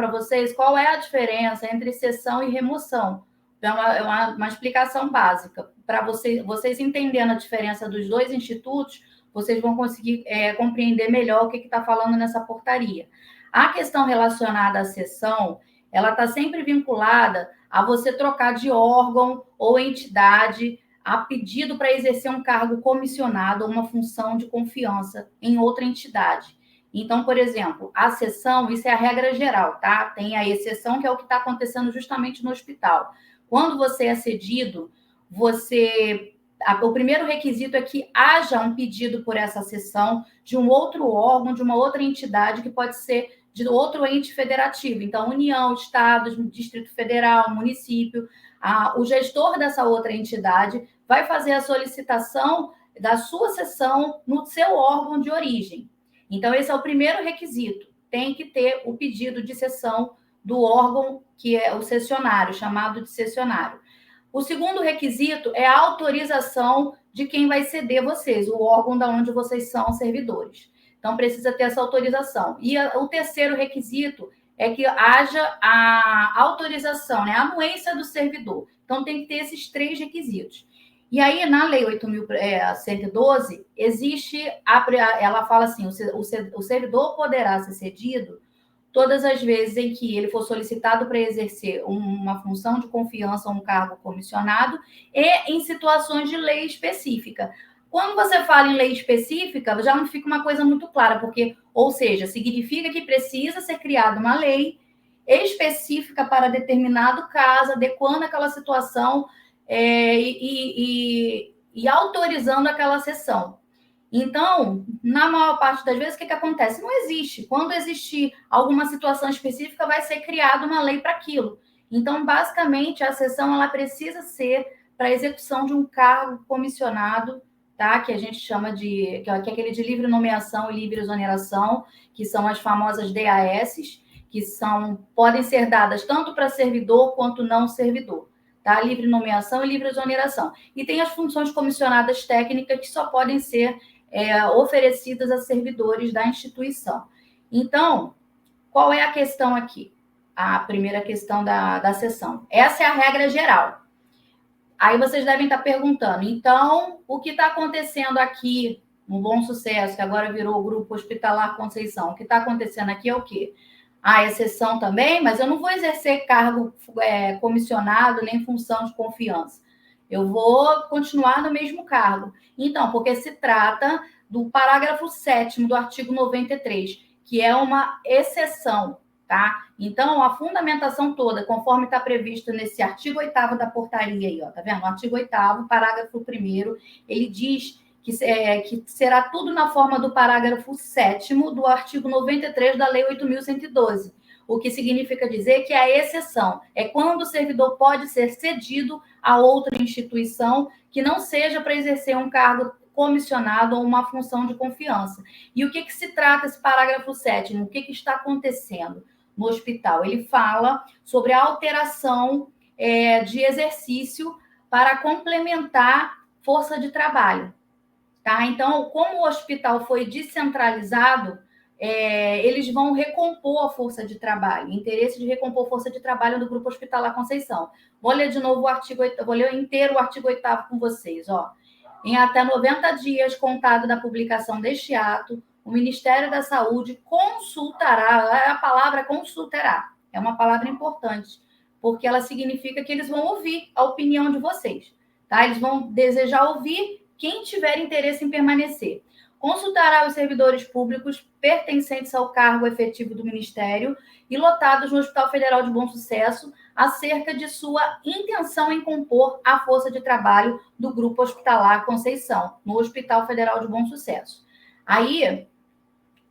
para vocês qual é a diferença entre cessão e remoção. É uma explicação básica. Para vocês entendendo a diferença dos dois institutos, vocês vão conseguir compreender melhor o que está falando nessa portaria. A questão relacionada à cessão, ela está sempre vinculada a você trocar de órgão ou entidade a pedido para exercer um cargo comissionado ou uma função de confiança em outra entidade. Então, por exemplo, a cessão, isso é a regra geral, tá? Tem a exceção, que é o que está acontecendo justamente no hospital. Quando você é cedido, o primeiro requisito é que haja um pedido por essa cessão de um outro órgão, de uma outra entidade, que pode ser de outro ente federativo. Então, União, Estado, Distrito Federal, município. O gestor dessa outra entidade vai fazer a solicitação da sua cessão no seu órgão de origem. Então, esse é o primeiro requisito. Tem que ter o pedido de cessão do órgão que é o cessionário, chamado de cessionário. O segundo requisito é a autorização de quem vai ceder vocês, o órgão da onde vocês são servidores. Então, precisa ter essa autorização. E o terceiro requisito é que haja a autorização, né, a anuência do servidor. Então, tem que ter esses 3 requisitos. E aí, na Lei 8.112, existe, ela fala assim, o servidor poderá ser cedido todas as vezes em que ele for solicitado para exercer uma função de confiança ou um cargo comissionado e em situações de lei específica. Quando você fala em lei específica, já não fica uma coisa muito clara, porque, ou seja, significa que precisa ser criada uma lei específica para determinado caso, adequando aquela situação e autorizando aquela cessão. Então, na maior parte das vezes, o que acontece? Não existe. Quando existir alguma situação específica, vai ser criada uma lei para aquilo. Então, basicamente, a cessão ela precisa ser para a execução de um cargo comissionado, tá? Que a gente chama que é aquele de livre nomeação e livre exoneração, que são as famosas DASs, que podem ser dadas tanto para servidor quanto não servidor. Tá? Livre nomeação e livre exoneração. E tem as funções comissionadas técnicas que só podem ser oferecidas a servidores da instituição. Então, qual é a questão aqui? A primeira questão da cessão. Essa é a regra geral. Aí vocês devem estar perguntando, então, o que está acontecendo aqui no Bom Sucesso, que agora virou o Grupo Hospitalar Conceição, o que está acontecendo aqui é o quê? A exceção também, mas eu não vou exercer cargo comissionado nem função de confiança. Eu vou continuar no mesmo cargo. Então, porque se trata do parágrafo 7º do artigo 93, que é uma exceção, tá? Então, a fundamentação toda, conforme está previsto nesse artigo 8º da portaria aí, ó, tá vendo? O artigo 8º, parágrafo 1º, ele diz que será tudo na forma do parágrafo 7º do artigo 93 da Lei 8.112, o que significa dizer que a exceção é quando o servidor pode ser cedido a outra instituição que não seja para exercer um cargo comissionado ou uma função de confiança. E o que se trata esse parágrafo 7º? O que está acontecendo no hospital? Ele fala sobre a alteração de exercício para complementar força de trabalho. Tá? Então, como o hospital foi descentralizado, eles vão recompor a força de trabalho, interesse de recompor a força de trabalho do Grupo Hospitalar Conceição. Vou ler de novo o artigo 8º, vou ler inteiro o artigo 8º com vocês. Ó. Em até 90 dias, contado da publicação deste ato, o Ministério da Saúde consultará, a palavra consultará, é uma palavra importante, porque ela significa que eles vão ouvir a opinião de vocês. Tá? Eles vão desejar ouvir quem tiver interesse em permanecer. Consultará os servidores públicos pertencentes ao cargo efetivo do Ministério e lotados no Hospital Federal de Bom Sucesso acerca de sua intenção em compor a força de trabalho do Grupo Hospitalar Conceição, no Hospital Federal de Bom Sucesso. Aí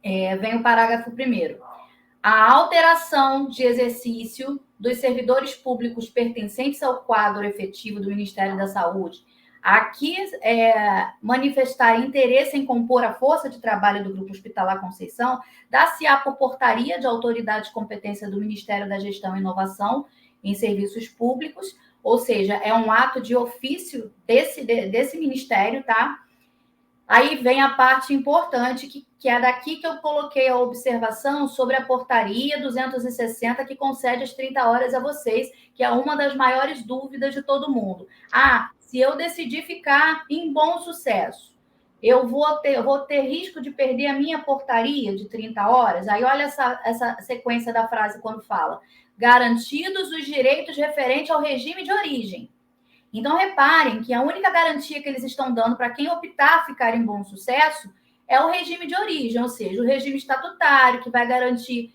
vem o parágrafo 1º. A alteração de exercício dos servidores públicos pertencentes ao quadro efetivo do Ministério da Saúde aqui manifestar interesse em compor a força de trabalho do Grupo Hospitalar Conceição, dá-se-á por portaria de autoridade de competência do Ministério da Gestão e Inovação em Serviços Públicos, ou seja, é um ato de ofício desse ministério, tá? Aí vem a parte importante, que é daqui que eu coloquei a observação sobre a portaria 260, que concede as 30 horas a vocês, que é uma das maiores dúvidas de todo mundo. Se eu decidir ficar em Bom Sucesso, eu vou ter risco de perder a minha portaria de 30 horas? Aí olha essa sequência da frase quando fala: garantidos os direitos referentes ao regime de origem. Então, reparem que a única garantia que eles estão dando para quem optar a ficar em Bom Sucesso é o regime de origem, ou seja, o regime estatutário, que vai garantir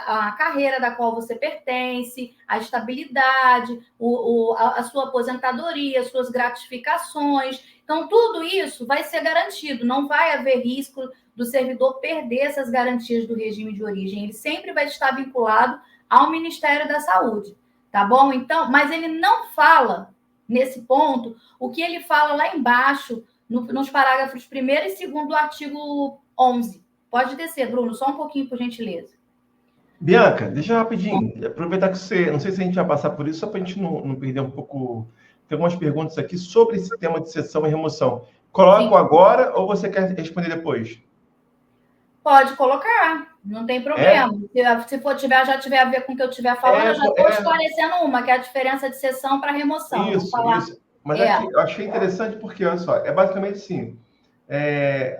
a carreira da qual você pertence, a estabilidade, a sua aposentadoria, as suas gratificações. Então, tudo isso vai ser garantido, não vai haver risco do servidor perder essas garantias do regime de origem. Ele sempre vai estar vinculado ao Ministério da Saúde, tá bom? Então, mas ele não fala nesse ponto o que ele fala lá embaixo, nos parágrafos 1º e 2º do artigo 11. Pode descer, Bruno, só um pouquinho, por gentileza. Bianca, deixa rapidinho, aproveitar que você, não sei se a gente vai passar por isso, só para a gente não perder um pouco. Tem algumas perguntas aqui sobre esse tema de cessão e remoção. Coloco agora ou você quer responder depois? Pode colocar, não tem problema. Se for já tiver a ver com o que eu estiver falando, eu já estou esclarecendo uma, que é a diferença de cessão para remoção. Isso. Mas aqui, eu achei interessante porque, olha só, é basicamente assim.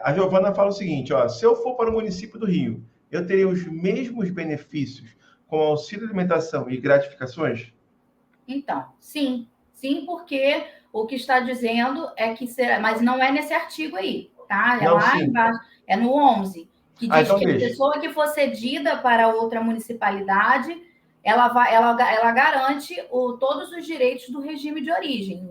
A Giovana fala o seguinte, ó, se eu for para o município do Rio, eu teria os mesmos benefícios com auxílio alimentação e gratificações? Então, sim, porque o que está dizendo é que será, mas não é nesse artigo aí, tá? É lá embaixo, é no 11, que diz que a pessoa que for cedida para outra municipalidade, ela garante todos os direitos do regime de origem.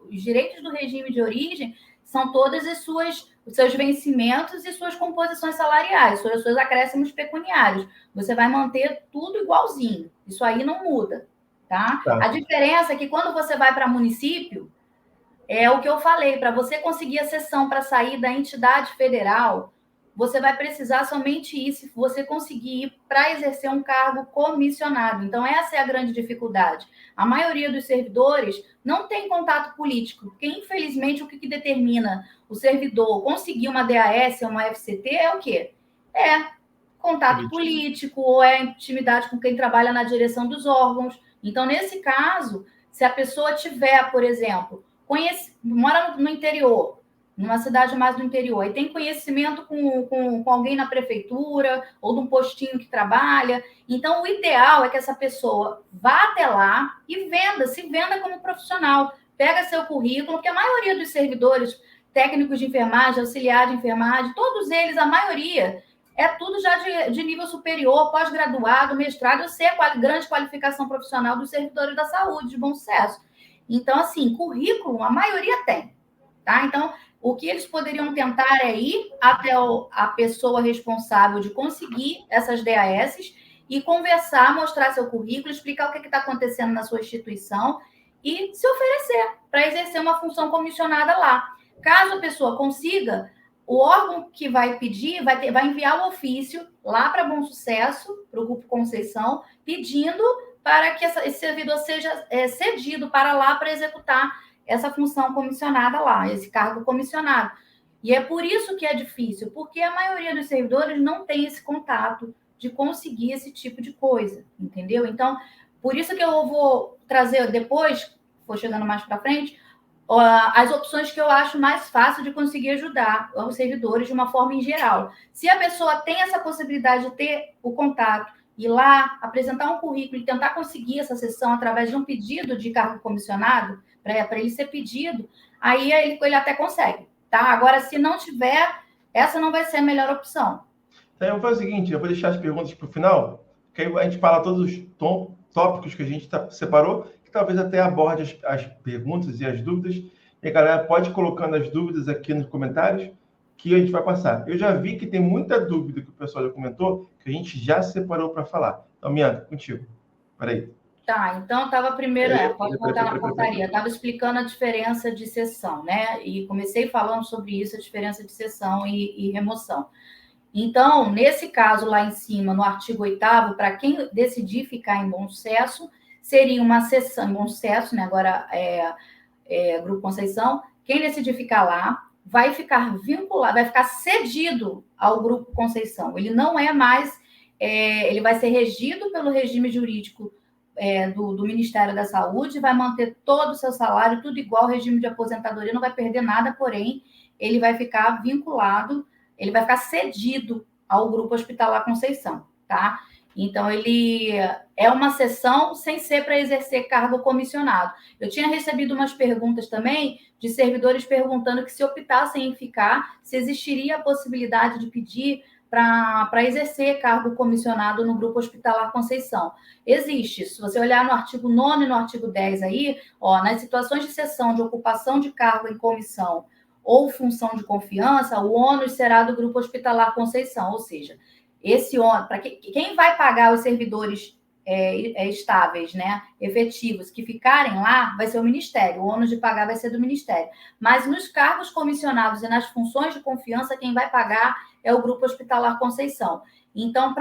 Os direitos do regime de origem são todos os seus vencimentos e suas composições salariais, seus acréscimos pecuniários. Você vai manter tudo igualzinho. Isso aí não muda. Tá? A diferença é que quando você vai para município, é o que eu falei, para você conseguir a cessão para sair da entidade federal, você vai precisar somente ir se você conseguir ir para exercer um cargo comissionado. Então, essa é a grande dificuldade. A maioria dos servidores não tem contato político, porque, infelizmente, o que determina o servidor conseguir uma DAS ou uma FCT é o quê? É contato político ou é intimidade com quem trabalha na direção dos órgãos. Então, nesse caso, se a pessoa tiver, por exemplo, mora no interior, numa cidade mais do interior, e tem conhecimento com alguém na prefeitura ou de um postinho que trabalha, então o ideal é que essa pessoa vá até lá e se venda como profissional, pega seu currículo, porque a maioria dos servidores, técnicos de enfermagem, auxiliar de enfermagem, todos eles, a maioria, é tudo já de nível superior, pós-graduado, mestrado. Eu sei a grande qualificação profissional dos servidores da saúde, de Bom Sucesso. Então, assim, currículo, a maioria tem, tá? Então, o que eles poderiam tentar é ir até a pessoa responsável de conseguir essas DAS e conversar, mostrar seu currículo, explicar o que está acontecendo na sua instituição e se oferecer para exercer uma função comissionada lá. Caso a pessoa consiga, o órgão que vai pedir vai enviar o ofício lá para Bom Sucesso, para o Grupo Conceição, pedindo para que esse servidor seja cedido para lá para executar essa função comissionada lá, esse cargo comissionado. E é por isso que é difícil, porque a maioria dos servidores não tem esse contato de conseguir esse tipo de coisa, entendeu? Então, por isso que eu vou trazer depois, for chegando mais para frente, as opções que eu acho mais fácil de conseguir ajudar os servidores de uma forma em geral. Se a pessoa tem essa possibilidade de ter o contato, ir lá, apresentar um currículo e tentar conseguir essa sessão através de um pedido de cargo comissionado, para ele ser pedido, aí ele até consegue, tá? Agora, se não tiver, essa não vai ser a melhor opção. Então, eu vou fazer o seguinte, eu vou deixar as perguntas para o final, que aí a gente fala todos os tópicos que a gente separou, que talvez até aborde as perguntas e as dúvidas, e a galera pode ir colocando as dúvidas aqui nos comentários, que a gente vai passar. Eu já vi que tem muita dúvida que o pessoal já comentou, que a gente já separou para falar. Então, Bianca, contigo. Peraí. Tá, então estava primeiro, pode voltar na portaria, estava explicando a diferença de cessão, né? E comecei falando sobre isso, a diferença de cessão e remoção. Então, nesse caso lá em cima, no artigo 8º, para quem decidir ficar em Bom Sucesso, seria uma cessão em Bom Sucesso, né? Agora Grupo Conceição, quem decidir ficar lá vai ficar vinculado, vai ficar cedido ao Grupo Conceição. Ele não é mais, ele vai ser regido pelo regime jurídico do Ministério da Saúde, vai manter todo o seu salário, tudo igual ao regime de aposentadoria, não vai perder nada, porém, ele vai ficar vinculado, ele vai ficar cedido ao Grupo Hospitalar Conceição, tá? Então, ele é uma cessão sem ser para exercer cargo comissionado. Eu tinha recebido umas perguntas também de servidores perguntando que se optassem em ficar, se existiria a possibilidade de pedir para exercer cargo comissionado no Grupo Hospitalar Conceição. Existe. Se você olhar no artigo 9º e no artigo 10 aí, nas situações de cessão de ocupação de cargo em comissão ou função de confiança, o ônus será do Grupo Hospitalar Conceição, ou seja, esse ônus, para quem vai pagar os servidores estáveis, né, efetivos, que ficarem lá, vai ser o Ministério, o ônus de pagar vai ser do Ministério. Mas nos cargos comissionados e nas funções de confiança, quem vai pagar é o Grupo Hospitalar Conceição. Então,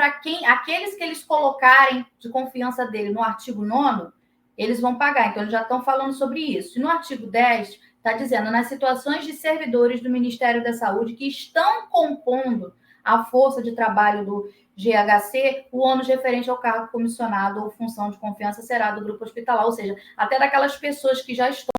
aqueles que eles colocarem de confiança dele no artigo 9º, eles vão pagar. Então, eles já estão falando sobre isso. E no artigo 10, está dizendo, nas situações de servidores do Ministério da Saúde que estão compondo a força de trabalho do GHC, o ônus referente ao cargo comissionado ou função de confiança será do grupo hospitalar, ou seja, até daquelas pessoas que já estão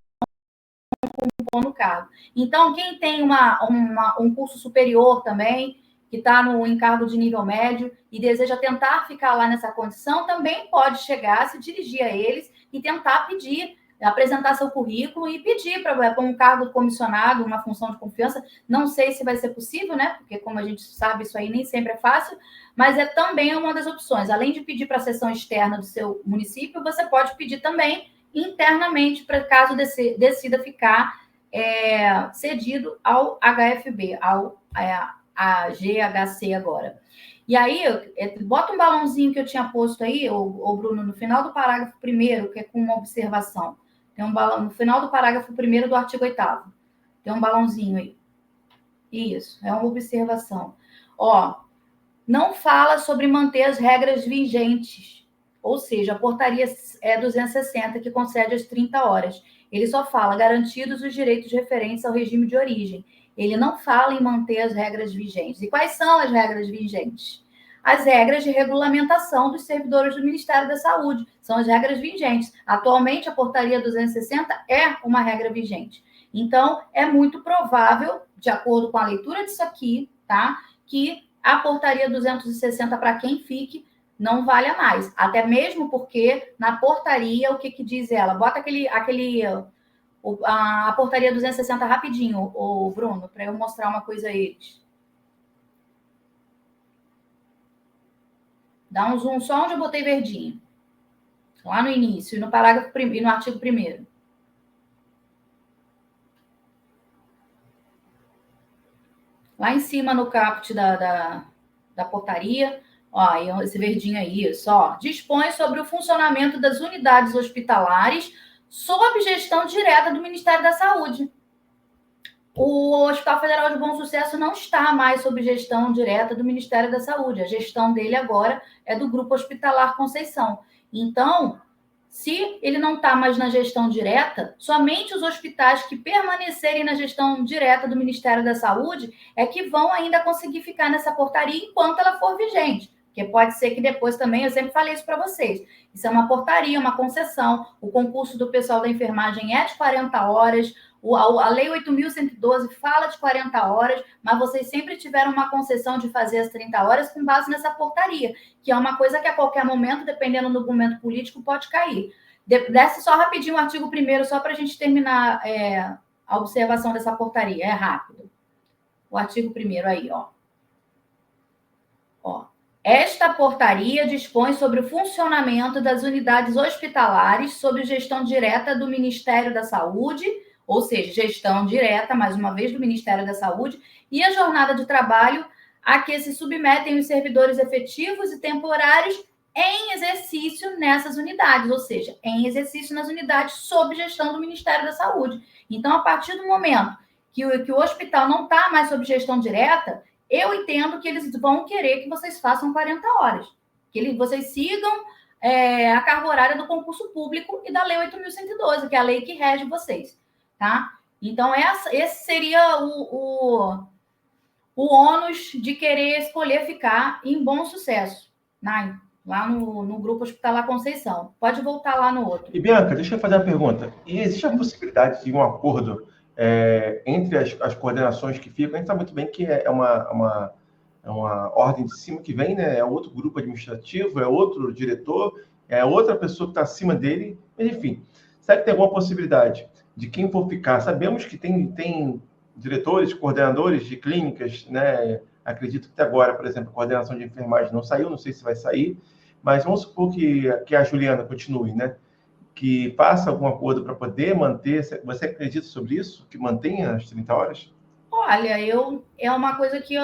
compondo o cargo. Então, quem tem um curso superior também, que está no encargo de nível médio e deseja tentar ficar lá nessa condição, também pode chegar, se dirigir a eles e tentar pedir, apresentar seu currículo e pedir para um cargo comissionado, uma função de confiança. Não sei se vai ser possível, né? Porque, como a gente sabe, isso aí nem sempre é fácil, mas é também uma das opções. Além de pedir para a seção externa do seu município, você pode pedir também internamente, para caso decida ficar cedido ao HFB, a GHC agora. E aí, bota um balãozinho que eu tinha posto aí, Bruno, no final do parágrafo 1º, que é com uma observação. Tem um balão no final do parágrafo 1º do artigo 8º. Tem um balãozinho aí. Isso, é uma observação. Não fala sobre manter as regras vigentes, ou seja, a portaria 260, que concede as 30 horas. Ele só fala garantidos os direitos referentes ao regime de origem. Ele não fala em manter as regras vigentes. E quais são as regras vigentes? As regras de regulamentação dos servidores do Ministério da Saúde. São as regras vigentes. Atualmente, a portaria 260 é uma regra vigente. Então, é muito provável, de acordo com a leitura disso aqui, tá, que a portaria 260, para quem fique, não valha mais. Até mesmo porque, na portaria, o que diz ela? Bota a portaria 260 rapidinho, Bruno, para eu mostrar uma coisa a eles. Dá um zoom só onde eu botei verdinho. Lá no início, no parágrafo e no artigo 1º. Lá em cima, no caput da portaria, esse verdinho aí, dispõe sobre o funcionamento das unidades hospitalares sob gestão direta do Ministério da Saúde. O Hospital Federal de Bom Sucesso não está mais sob gestão direta do Ministério da Saúde. A gestão dele agora é do Grupo Hospitalar Conceição. Então, se ele não está mais na gestão direta, somente os hospitais que permanecerem na gestão direta do Ministério da Saúde é que vão ainda conseguir ficar nessa portaria enquanto ela for vigente. Porque pode ser que depois também, eu sempre falei isso para vocês, isso é uma portaria, uma concessão, o concurso do pessoal da enfermagem é de 40 horas, a Lei 8.112 fala de 40 horas, mas vocês sempre tiveram uma concessão de fazer as 30 horas com base nessa portaria, que é uma coisa que a qualquer momento, dependendo do momento político, pode cair. Desce só rapidinho o artigo 1º, só para a gente terminar a observação dessa portaria, é rápido. O artigo 1º aí, Esta portaria dispõe sobre o funcionamento das unidades hospitalares sob gestão direta do Ministério da Saúde, ou seja, gestão direta, mais uma vez, do Ministério da Saúde, e a jornada de trabalho a que se submetem os servidores efetivos e temporários em exercício nessas unidades, ou seja, em exercício nas unidades sob gestão do Ministério da Saúde. Então, a partir do momento que o hospital não está mais sob gestão direta, eu entendo que eles vão querer que vocês façam 40 horas, que vocês sigam a carga horária do concurso público e da Lei 8.112, que é a lei que rege vocês, tá? Então, esse seria o ônus de querer escolher ficar em Bom Sucesso, lá no Grupo Hospitalar Conceição. Pode voltar lá no outro. E, Bianca, deixa eu fazer uma pergunta. E existe a possibilidade de um acordo entre as coordenações que ficam? A gente sabe muito bem que é uma ordem de cima que vem, né? É outro grupo administrativo, é outro diretor, é outra pessoa que está acima dele. Mas, enfim, será que tem alguma possibilidade de quem for ficar? Sabemos que tem diretores, coordenadores de clínicas, né? Acredito que até agora, por exemplo, a coordenação de enfermagem não saiu, não sei se vai sair, mas vamos supor que a Juliana continue, né? Que faça algum acordo para poder manter. Você acredita sobre isso? Que mantenha as 30 horas? Olha, é uma coisa que eu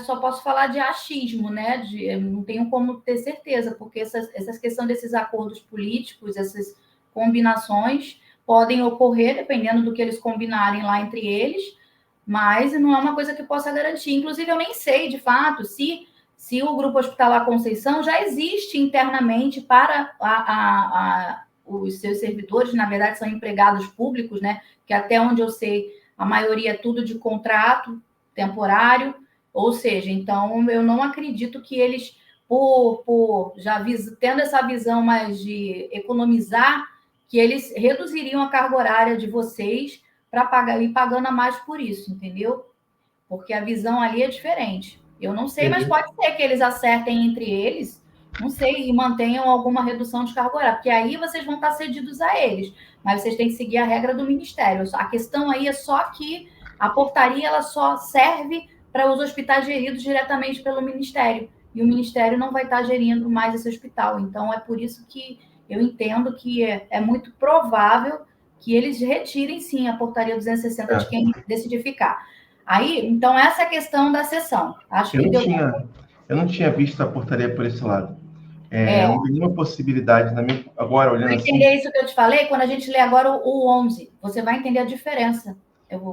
só posso falar de achismo, né? Eu não tenho como ter certeza, porque essa questão desses acordos políticos, essas combinações, podem ocorrer dependendo do que eles combinarem lá entre eles, mas não é uma coisa que eu possa garantir. Inclusive, eu nem sei, de fato, se o Grupo Hospitalar Conceição já existe internamente para os seus servidores, na verdade, são empregados públicos, né? Que até onde eu sei, a maioria é tudo de contrato temporário, ou seja, então eu não acredito que eles, por já tendo essa visão mais de economizar, que eles reduziriam a carga horária de vocês para ir pagando a mais por isso, entendeu? Porque a visão ali é diferente. Eu não sei, mas pode ser que eles acertem entre eles, não sei, e mantenham alguma redução de carga horária, porque aí vocês vão estar cedidos a eles, mas vocês têm que seguir a regra do Ministério. A questão aí é só que a portaria ela só serve para os hospitais geridos diretamente pelo Ministério, e o Ministério não vai estar gerindo mais esse hospital. Então, é por isso que eu entendo que é muito provável que eles retirem, sim, a portaria 260 de quem decidir ficar. Aí, então, essa é a questão da sessão. Acho que eu não tinha visto a portaria por esse lado. Não tem nenhuma possibilidade, agora olhando assim. Entender isso que eu te falei, quando a gente lê agora o 11, você vai entender a diferença.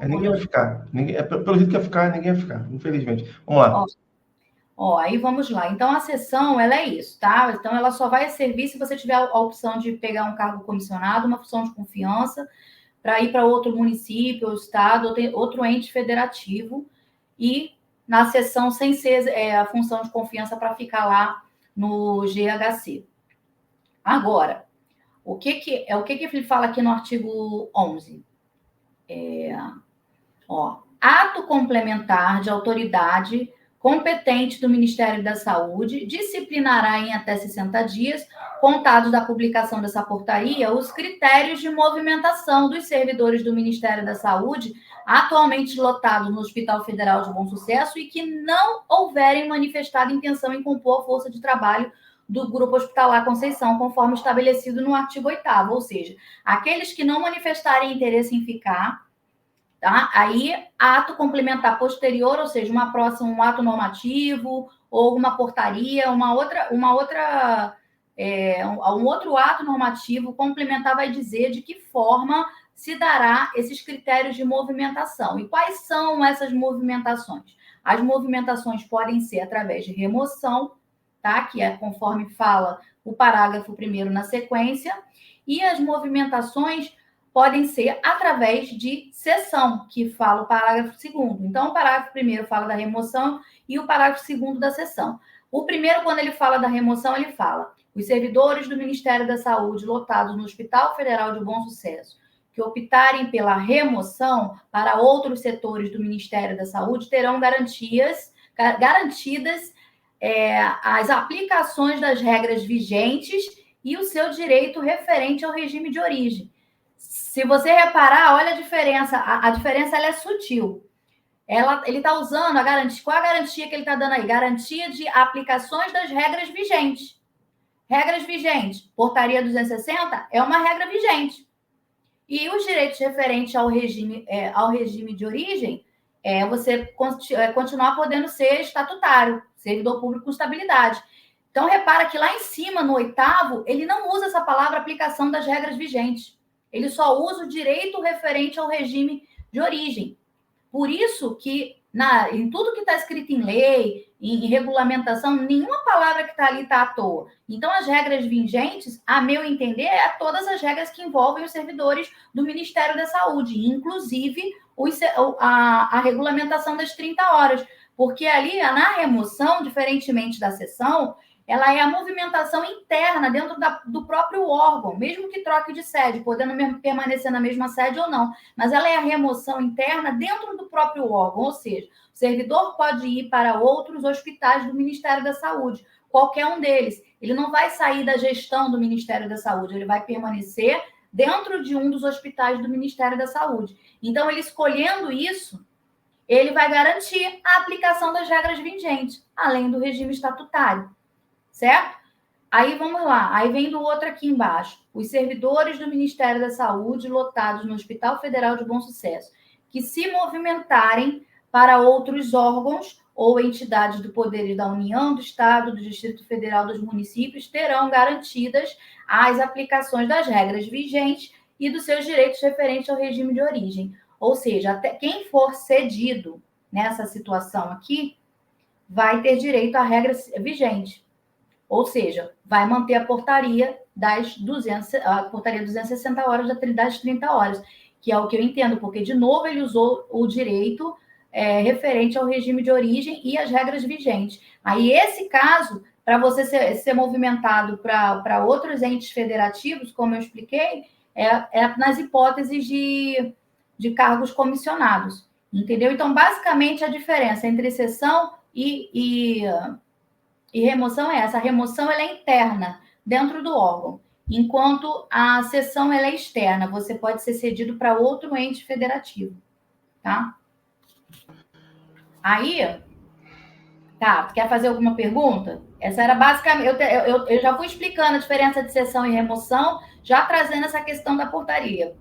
Ninguém vai ficar. Pelo jeito que vai ficar, ninguém vai ficar, infelizmente. Vamos lá. Aí vamos lá. Então, a sessão, ela é isso, tá? Então, ela só vai servir se você tiver a opção de pegar um cargo comissionado, uma função de confiança, para ir para outro município, ou estado, outro ente federativo, e na sessão sem ser a função de confiança para ficar lá no GHC. Agora, o que ele fala aqui no artigo 11? Ato complementar de autoridade competente do Ministério da Saúde disciplinará em até 60 dias, contados da publicação dessa portaria, os critérios de movimentação dos servidores do Ministério da Saúde atualmente lotados no Hospital Federal de Bom Sucesso e que não houverem manifestado intenção em compor a força de trabalho do Grupo Hospitalar Conceição, conforme estabelecido no artigo 8º, ou seja, aqueles que não manifestarem interesse em ficar, tá? Aí, ato complementar posterior, ou seja, um ato normativo ou uma portaria, um outro ato normativo complementar vai dizer de que forma se dará esses critérios de movimentação. E quais são essas movimentações? As movimentações podem ser através de remoção, tá? Que é conforme fala o parágrafo 1º na sequência, e as movimentações podem ser através de cessão, que fala o parágrafo 2º. Então, o parágrafo 1º fala da remoção e o parágrafo 2º da cessão. O primeiro, quando ele fala da remoção, ele fala: os servidores do Ministério da Saúde lotados no Hospital Federal de Bom Sucesso que optarem pela remoção para outros setores do Ministério da Saúde terão garantidas as aplicações das regras vigentes e o seu direito referente ao regime de origem. Se você reparar, olha a diferença. A diferença ela é sutil. Ele está usando a garantia. Qual a garantia que ele está dando aí? Garantia de aplicações das regras vigentes. Regras vigentes. Portaria 260 é uma regra vigente. E os direitos referentes ao regime de origem você continuar podendo ser estatutário, servidor público com estabilidade. Então, repara que lá em cima, no 8º, ele não usa essa palavra aplicação das regras vigentes. Ele só usa o direito referente ao regime de origem. Por isso que em tudo que está escrito em lei, em regulamentação, nenhuma palavra que está ali está à toa. Então, as regras vigentes, a meu entender, é todas as regras que envolvem os servidores do Ministério da Saúde, inclusive a regulamentação das 30 horas. Porque ali, na remoção, diferentemente da cessão, ela é a movimentação interna dentro do próprio órgão, mesmo que troque de sede, podendo permanecer na mesma sede ou não. Mas ela é a remoção interna dentro do próprio órgão, ou seja, o servidor pode ir para outros hospitais do Ministério da Saúde, qualquer um deles. Ele não vai sair da gestão do Ministério da Saúde, ele vai permanecer dentro de um dos hospitais do Ministério da Saúde. Então, ele escolhendo isso, ele vai garantir a aplicação das regras vigentes, além do regime estatutário. Certo? Aí vamos lá, aí vem do outro aqui embaixo. Os servidores do Ministério da Saúde lotados no Hospital Federal de Bom Sucesso, que se movimentarem para outros órgãos ou entidades do poder da União, do Estado, do Distrito Federal, dos municípios, terão garantidas as aplicações das regras vigentes e dos seus direitos referentes ao regime de origem. Ou seja, até quem for cedido nessa situação aqui vai ter direito à regra vigente. Ou seja, vai manter a portaria a portaria 260 horas das 30 horas, que é o que eu entendo, porque, de novo, ele usou o direito referente ao regime de origem e as regras vigentes. Aí, esse caso, para você ser movimentado para outros entes federativos, como eu expliquei, é nas hipóteses de cargos comissionados, entendeu? Então, basicamente, a diferença entre cessão e remoção é essa. A remoção ela é interna, dentro do órgão, enquanto a cessão ela é externa. Você pode ser cedido para outro ente federativo, tá? Aí, tá, tu quer fazer alguma pergunta? Essa era basicamente... Eu já fui explicando a diferença de cessão e remoção, já trazendo essa questão da portaria.